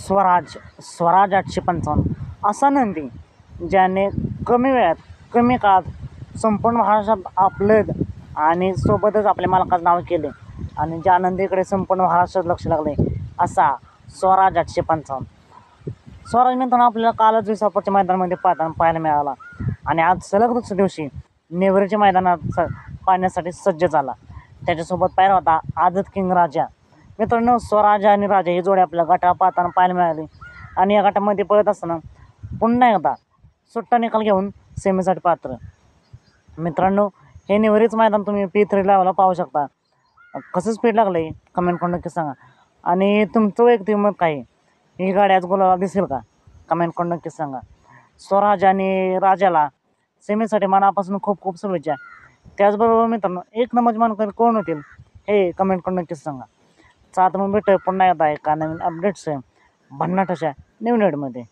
स्वराज 855 असा नंदी ज्याने कमी वेळात कमी काळात संपूर्ण महाराष्ट्रात आपलं आणि सोबतच आपल्या मालकाचं नाव केले आणि ज्या नंदीकडे संपूर्ण महाराष्ट्रात लक्ष लागले असा स्वराज 855. स्वराज मित्रांनो आपल्याला कालच विसापूरच्या मैदानामध्ये पाहायला मिळाला आणि आज सलग दुसऱ्या दिवशी नेवरीच्या मैदानात पाहण्यासाठी सज्ज झाला. त्याच्यासोबत पाहिला होता आझाद किंग राजा. मित्रांनो स्वराज आणि राजा ही जोडी आपल्या गटाला पाहताना पाहायला मिळाली आणि या गटामध्ये पळत असताना पुन्हा एकदा सुट्टा निकाल घेऊन सेमीसाठी पात्र. मित्रांनो हे नेवरीचं मैदान तुम्ही P3 लेवलला पाहू शकता. कसं स्पीड लागलं आहे कमेंट करून नक्की सांगा आणि तुमचं वैयक्तिक मत काय आहे? ही गाडी आज गुलाला दिसेल का? कमेंट करून नक्की सांगा. स्वराज आणि राजाला सेमीसाठी मनापासून खूप खूप शुभेच्छा. त्याचबरोबर मित्रांनो एक नंबर मानकरी कोण होतील हे कमेंट करून नक्कीच सांगा. चला तर मग भेटूया पुन्हा एकदा एका नवीन अपडेट्स भन्नाट अशा नवीन व्हिडिओमध्ये.